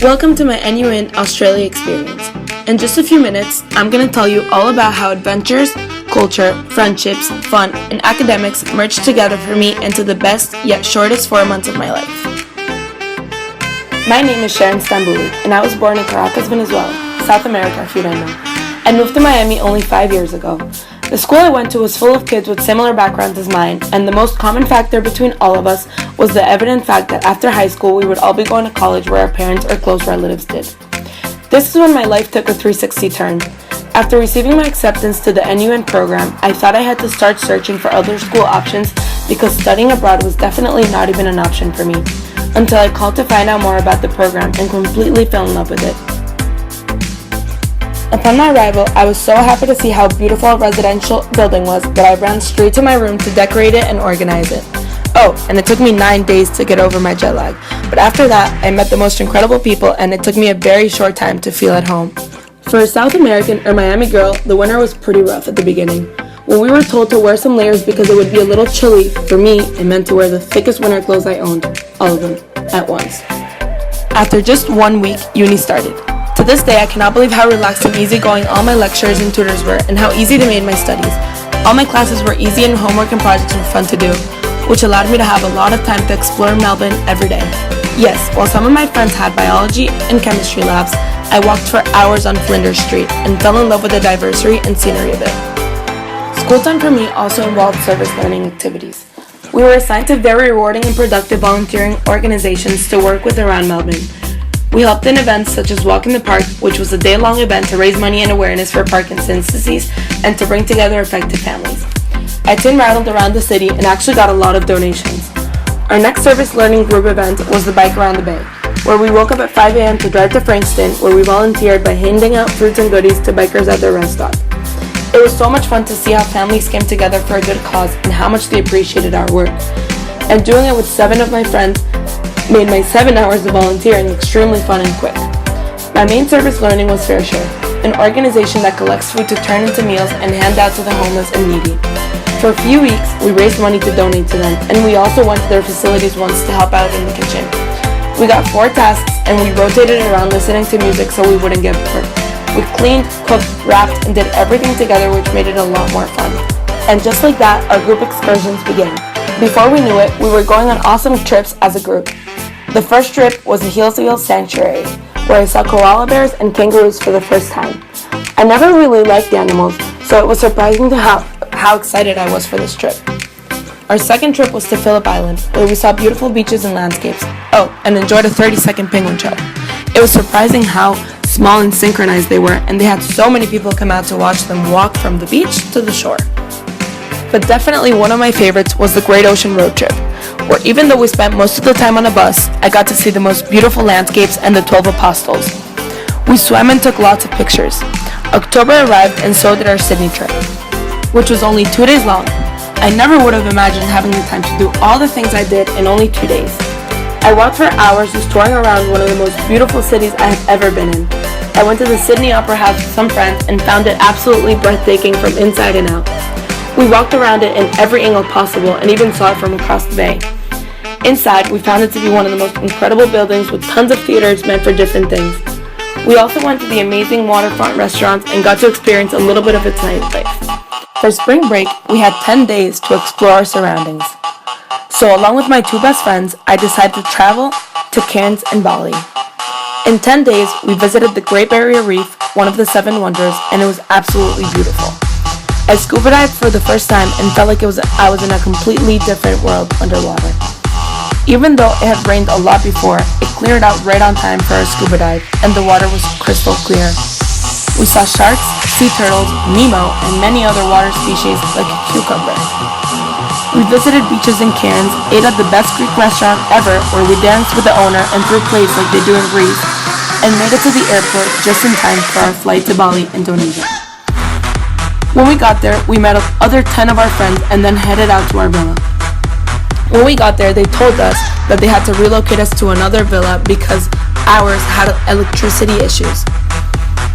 Welcome to my NUin Australia experience. In just a few minutes, I'm going to tell you all about how adventures, culture, friendships, fun, and academics merged together for me into the best yet shortest 4 months of my life. My name is Sharon Stambouli, and I was born in Caracas, Venezuela, South America if you don't know. I moved to Miami only 5 years ago. The school I went to was full of kids with similar backgrounds as mine, and the most common factor between all of us was the evident fact that after high school we would all be going to college where our parents or close relatives did. This is when my life took a 360 turn. After receiving my acceptance to the NUin program, I thought I had to start searching for other school options because studying abroad was definitely not even an option for me, until I called to find out more about the program and completely fell in love with it. Upon my arrival, I was so happy to see how beautiful a residential building was that I ran straight to my room to decorate it and organize it. Oh, and it took me 9 days to get over my jet lag, but after that, I met the most incredible people and it took me a very short time to feel at home. For a South American or Miami girl, the winter was pretty rough at the beginning. When we were told to wear some layers because it would be a little chilly, for me, it meant to wear the thickest winter clothes I owned, all of them, at once. After just 1 week, uni started. To this day, I cannot believe how relaxed and easygoing all my lecturers and tutors were and how easy they made my studies. All my classes were easy and homework and projects were fun to do, which allowed me to have a lot of time to explore Melbourne every day. Yes, while some of my friends had biology and chemistry labs, I walked for hours on Flinders Street and fell in love with the diversity and scenery of it. School time for me also involved service learning activities. We were assigned to very rewarding and productive volunteering organizations to work with around Melbourne. We helped in events such as Walk in the Park, which was a day-long event to raise money and awareness for Parkinson's disease and to bring together affected families. I tin rattled around the city and actually got a lot of donations. Our next service learning group event was the Bike Around the Bay, where we woke up at 5 a.m. to drive to Frankston, where we volunteered by handing out fruits and goodies to bikers at their rest stop. It was so much fun to see how families came together for a good cause and how much they appreciated our work. And doing it with 7 of my friends made my 7 hours of volunteering extremely fun and quick. My main service learning was Fair Share, an organization that collects food to turn into meals and hand out to the homeless and needy. For a few weeks, we raised money to donate to them, and we also went to their facilities once to help out in the kitchen. We got 4 tasks, and we rotated around listening to music so we wouldn't get bored. We cleaned, cooked, wrapped, and did everything together, which made it a lot more fun. And just like that, our group excursions began. Before we knew it, we were going on awesome trips as a group. The first trip was the Hillsville Sanctuary, where I saw koala bears and kangaroos for the first time. I never really liked animals, so it was surprising to how excited I was for this trip. Our second trip was to Phillip Island, where we saw beautiful beaches and landscapes. Oh, and enjoyed a 30-second penguin show. It was surprising how small and synchronized they were, and they had so many people come out to watch them walk from the beach to the shore. But definitely one of my favorites was the Great Ocean Road Trip, where even though we spent most of the time on a bus, I got to see the most beautiful landscapes and the 12 Apostles. We swam and took lots of pictures. October arrived and so did our Sydney trip, which was only 2 days long. I never would have imagined having the time to do all the things I did in only 2 days. I walked for hours just touring around one of the most beautiful cities I have ever been in. I went to the Sydney Opera House with some friends and found it absolutely breathtaking from inside and out. We walked around it in every angle possible and even saw it from across the bay. Inside, we found it to be one of the most incredible buildings with tons of theaters meant for different things. We also went to the amazing waterfront restaurants and got to experience a little bit of its nightlife. For spring break, we had 10 days to explore our surroundings. So along with my 2 best friends, I decided to travel to Cairns and Bali. In 10 days, we visited the Great Barrier Reef, one of the 7 wonders, and it was absolutely beautiful. I scuba dived for the first time and felt like I was in a completely different world underwater. Even though it had rained a lot before, it cleared out right on time for our scuba dive, and the water was crystal clear. We saw sharks, sea turtles, Nemo, and many other water species like a cucumber. We visited beaches in Cairns, ate at the best Greek restaurant ever where we danced with the owner and threw plates like they do in Greece, and made it to the airport just in time for our flight to Bali, Indonesia. When we got there, we met other 10 of our friends and then headed out to our villa. When we got there, they told us that they had to relocate us to another villa because ours had electricity issues.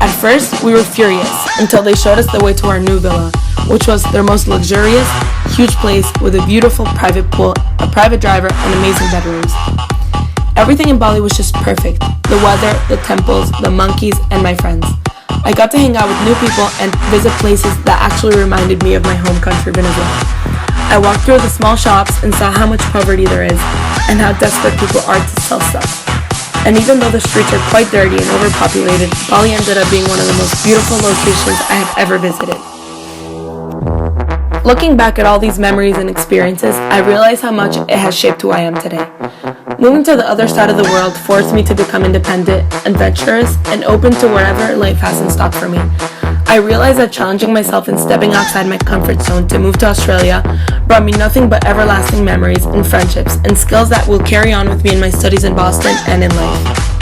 At first, we were furious until they showed us the way to our new villa, which was their most luxurious, huge place with a beautiful private pool, a private driver, and amazing bedrooms. Everything in Bali was just perfect. The weather, the temples, the monkeys, and my friends. I got to hang out with new people and visit places that actually reminded me of my home country, Venezuela. I walked through the small shops and saw how much poverty there is and how desperate people are to sell stuff. And even though the streets are quite dirty and overpopulated, Bali ended up being one of the most beautiful locations I have ever visited. Looking back at all these memories and experiences, I realize how much it has shaped who I am today. Moving to the other side of the world forced me to become independent, adventurous, and open to whatever life has in stock for me. I realized that challenging myself and stepping outside my comfort zone to move to Australia brought me nothing but everlasting memories and friendships and skills that will carry on with me in my studies in Boston and in life.